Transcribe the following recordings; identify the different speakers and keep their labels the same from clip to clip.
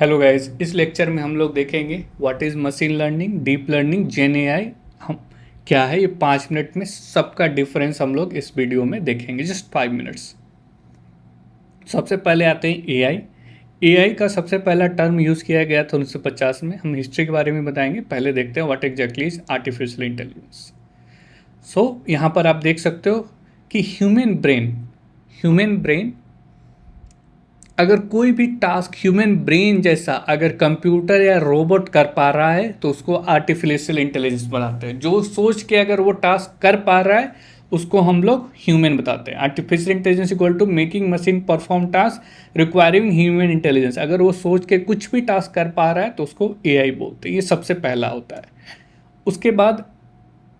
Speaker 1: Hello guys, इस lecture में हम लोग देखेंगे what is machine learning, deep learning, gen AI हम क्या है। ये 5 मिनट में सबका डिफरेंस हम लोग इस वीडियो में देखेंगे, जस्ट 5 मिनट्स। सबसे पहले आते हैं एआई। एआई का सबसे पहला टर्म यूज़ किया गया था 1950 में। हम हिस्ट्री के बारे में बताएंगे, पहले देखते हैं what exactly is artificial intelligence. यहाँ पर आप देख सकते हो कि ह्यूमन ब्रेन अगर कोई भी टास्क ह्यूमन ब्रेन जैसा अगर कंप्यूटर या रोबोट कर पा रहा है तो उसको आर्टिफिशियल इंटेलिजेंस बनाते हैं। जो सोच के अगर वो टास्क कर पा रहा है उसको हम लोग ह्यूमन बताते हैं। Artificial intelligence equal to making machine perform task requiring human intelligence. अगर वो सोच के कुछ भी टास्क कर पा रहा है तो उसको एआई बोलते हैं। ये सबसे पहला होता है। उसके बाद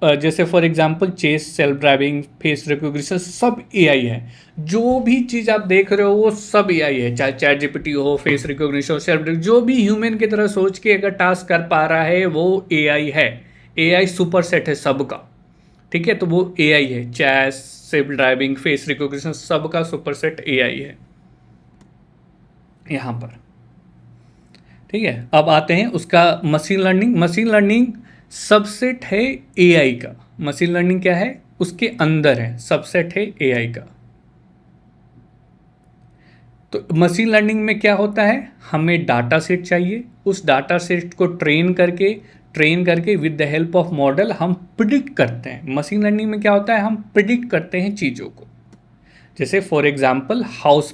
Speaker 1: जैसे for example chess, self driving, face recognition, सब एआई है। जो भी चीज़ आप देख रहे हो वो सब एआई है, चाहे चैट जीपीटी हो, फेस रिकॉग्निशन हो, सेल्फ, जो भी ह्यूमन की तरह सोच के अगर टास्क कर पा रहा है वो एआई है। एआई सुपर सेट है सबका, ठीक है। तो वो एआई है। Chess, self driving, face recognition, सबका सुपर सेट एआई है यहाँ पर, ठीक है। अब आते हैं उसका machine learning. Machine learning subset है एआई का। मशीन लर्निंग क्या है, उसके अंदर है, सबसेट है एआई का। तो मशीन लर्निंग में क्या होता है, हमें डाटा सेट चाहिए। उस डाटा सेट को ट्रेन करके with the help of model हम प्रिडिक्ट करते हैं। मशीन लर्निंग में क्या होता है, हम प्रिडिक्ट करते हैं चीज़ों को। जैसे फॉर एग्जांपल हाउस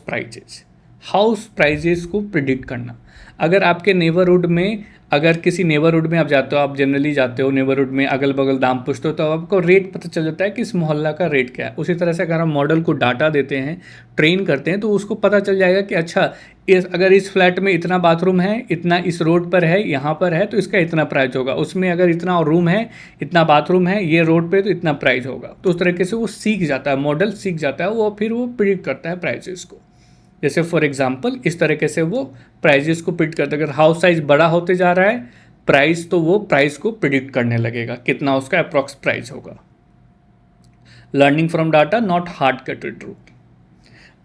Speaker 1: प्राइजेस को प्रिडिक्ट करना। अगर आपके नेबरहुड में, अगर किसी नेबरहुड में आप जाते हो, आप जनरली जाते हो नेबरहुड में, अगल बगल दाम पूछते हो तो आपको रेट पता चल जाता है कि इस मोहल्ला का रेट क्या है। उसी तरह से अगर हम मॉडल को डाटा देते हैं, ट्रेन करते हैं, तो उसको पता चल जाएगा कि अच्छा अगर इस फ्लैट में इतना बाथरूम है, इतना इस रोड पर है, यहाँ पर है, तो इसका इतना प्राइस होगा। उसमें अगर इतना रूम है, इतना बाथरूम है, ये रोड पे, तो इतना प्राइस होगा। तो उस तरीके से वो सीख जाता है, मॉडल सीख जाता है, वो फिर वो प्रिडिक्ट करता है प्राइजेस को। जैसे फॉर एग्जांपल इस तरीके से वो प्राइजेस को प्रिडिक्ट करता है। अगर हाउस साइज बड़ा होते जा रहा है प्राइस, तो वो प्राइस को प्रिडिक्ट करने लगेगा कितना उसका अप्रॉक्स प्राइस होगा। Learning from data, not hard कटेड rule.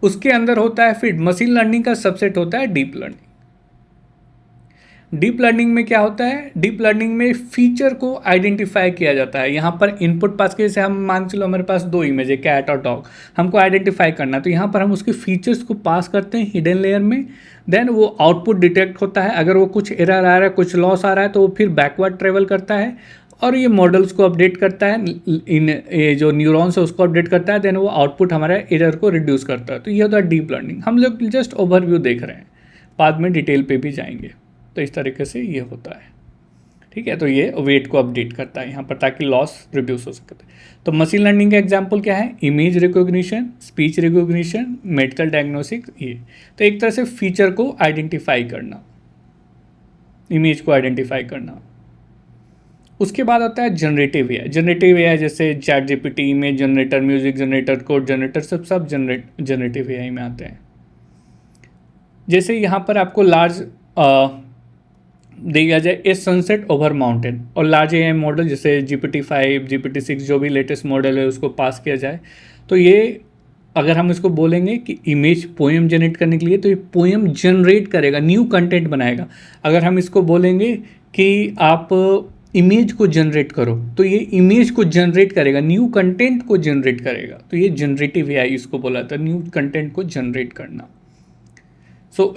Speaker 1: उसके अंदर होता है फिर मशीन लर्निंग का सबसेट होता है डीप लर्निंग। डीप लर्निंग में क्या होता है, डीप लर्निंग में फीचर को आइडेंटिफाई किया जाता है। यहाँ पर इनपुट पास के, जैसे हम मान चलो हमारे पास दो इमेज है, कैट और डॉग, हमको आइडेंटिफाई करना है। तो यहाँ पर हम उसके फीचर्स को पास करते हैं हिडन लेयर में। देन वो आउटपुट डिटेक्ट होता है। अगर वो कुछ एरर आ रहा है, कुछ लॉस आ रहा है, तो वो फिर बैकवर्ड ट्रेवल करता है और ये मॉडल्स को अपडेट करता है, ये जो न्यूरॉन्स है उसको अपडेट करता है। देन वो आउटपुट हमारा एरर को रिड्यूस करता है। तो ये होता है डीप लर्निंग। हम लोग जस्ट ओवरव्यू देख रहे हैं, बाद में डिटेल पे भी जाएंगे। तो इस तरीके से ये होता है, ठीक है। तो ये वेट को अपडेट करता है यहाँ पर ताकि लॉस रिड्यूस हो सके। तो मशीन लर्निंग का एग्जांपल क्या है, image recognition, speech recognition, medical diagnostics. ये तो एक तरह से फीचर को आइडेंटिफाई करना, इमेज को आइडेंटिफाई करना। उसके बाद आता है जनरेटिव एआई। जनरेटिव एआई जैसे chat GPT, image generator, music generator, code generator, सब जनरेटिव एआई में आते हैं। जैसे यहाँ पर आपको लार्ज दिया जाए ए सनसेट ओवर माउंटेन, और लार्ज एआई मॉडल जैसे GPT-5, GPT-6, जो भी लेटेस्ट मॉडल है उसको पास किया जाए, तो ये अगर हम इसको बोलेंगे कि इमेज पोएम जनरेट करने के लिए, तो ये पोएम जनरेट करेगा, न्यू कंटेंट बनाएगा। अगर हम इसको बोलेंगे कि आप इमेज को जनरेट करो, तो ये इमेज को जनरेट करेगा, न्यू कंटेंट को जनरेट करेगा। तो ये जनरेटिव एआई इसको बोला था, न्यू कंटेंट को जनरेट करना।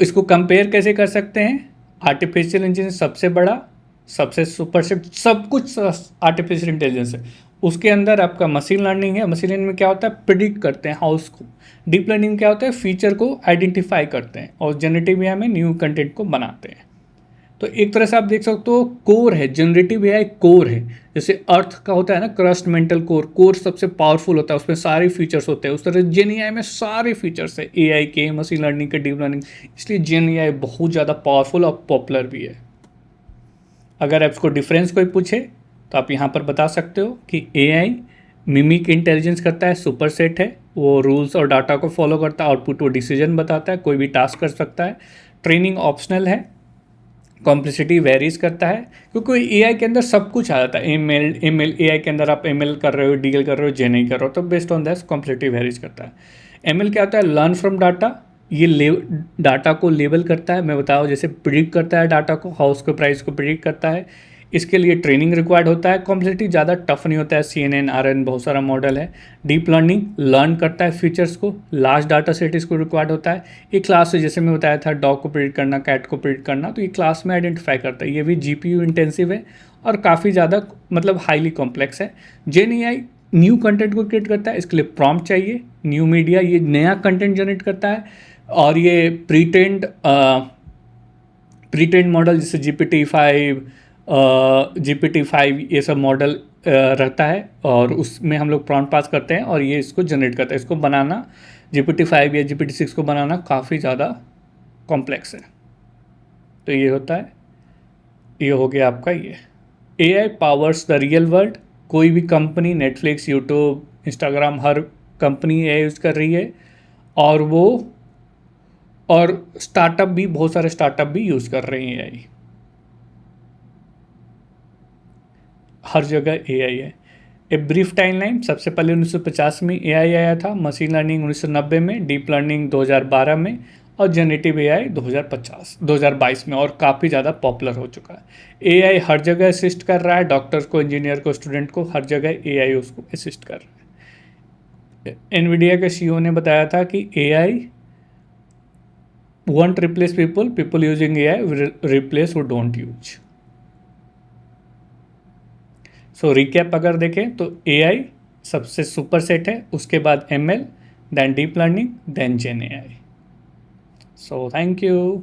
Speaker 1: इसको कंपेयर कैसे कर सकते हैं, आर्टिफिशियल इंटेलिजेंस सबसे बड़ा, सबसे सुपरसेट, सब कुछ आर्टिफिशियल इंटेलिजेंस है। उसके अंदर आपका मशीन लर्निंग है। मशीन लर्निंग में क्या होता है, प्रिडिक्ट करते हैं हाउस को। डीप लर्निंग में क्या होता है, फीचर को आइडेंटिफाई करते हैं। और जनरेटिव एआई में न्यू कंटेंट को बनाते हैं। तो एक तरह से आप देख सकते हो कोर है, जनरेटिव एआई कोर है। जैसे अर्थ का होता है ना क्रस्ट मेंटल कोर सबसे पावरफुल होता है, उसमें सारे फीचर्स होते हैं। उस तरह जेन एआई में सारे फीचर्स है, एआई के, मशीन लर्निंग के, डीप लर्निंग। इसलिए जेन एआई बहुत ज़्यादा पावरफुल और पॉपुलर भी है। अगर आप इसको डिफरेंस कोई पूछे तो आप यहाँ पर बता सकते हो कि एआई मिमिक इंटेलिजेंस करता है, सुपर सेट है, वो रूल्स और डाटा को फॉलो करता है, आउटपुट वो डिसीजन बताता है, कोई भी टास्क कर सकता है। ट्रेनिंग ऑप्शनल है, कॉम्प्लेक्सिटी वेरीज करता है, क्योंकि एआई के अंदर सब कुछ आ जाता है। एमएल एआई के अंदर आप एमएल कर रहे हो, डीएल कर रहे हो, जे नहीं कर रहे हो, तो based on that complexity varies करता है। एमएल क्या होता है, लर्न फ्रॉम डाटा, ये डाटा को लेबल करता है, मैं बताऊँ जैसे प्रिडिक्ट करता है डाटा को, हाउस के प्राइस को प्रिडिक्ट करता है। इसके लिए ट्रेनिंग रिक्वायर्ड होता है, कॉम्प्लेक्सिटी ज़्यादा टफ नहीं होता है, CNN, RN बहुत सारा मॉडल है। डीप लर्निंग लर्न करता है फीचर्स को, लार्ज डाटा सेट इसको रिक्वायर्ड होता है। एक क्लास से, जैसे मैं बताया था डॉग को प्रिडिक्ट करना, कैट को प्रिडिक्ट करना, तो ये क्लास में आइडेंटिफाई करता है। ये भी GPU इंटेंसिव है और काफ़ी ज़्यादा मतलब हाईली कॉम्प्लेक्स है। GenAI न्यू कंटेंट को क्रिएट करता है, इसके लिए प्रॉम्प्ट चाहिए। न्यू मीडिया, ये नया कंटेंट जनरेट करता है। और ये प्रीट्रेंड मॉडल जैसे GPT-5 ये सब मॉडल रहता है, और उसमें हम लोग प्रॉम्प्ट पास करते हैं और ये इसको जनरेट करता है। इसको बनाना GPT-5 या GPT-6 को बनाना काफ़ी ज़्यादा कॉम्प्लेक्स है। तो ये होता है, ये हो गया आपका ये AI powers the real world. कोई भी कंपनी, नेटफ्लिक्स, यूट्यूब, इंस्टाग्राम, हर कंपनी AI यूज़ कर रही है, और स्टार्टअप भी, बहुत सारे स्टार्टअप भी यूज़ कर रहे हैं AI। हर जगह AI है। ए ब्रीफ टाइमलाइन, सबसे पहले 1950 में AI आया था, मशीन लर्निंग 1990 में, डीप लर्निंग 2012 में, और जनरेटिव AI 2022 में, और काफ़ी ज़्यादा पॉपुलर हो चुका है। AI हर जगह असिस्ट कर रहा है, डॉक्टर्स को, इंजीनियर को, स्टूडेंट को, हर जगह AI उसको असिस्ट कर रहा है। एनवीडिया के CEO ने बताया था कि AI won't replace people using AI will replace who don't use। So recap अगर देखें तो AI सबसे सुपर सेट है, उसके बाद ML, then deep learning, then GenAI। So thank you.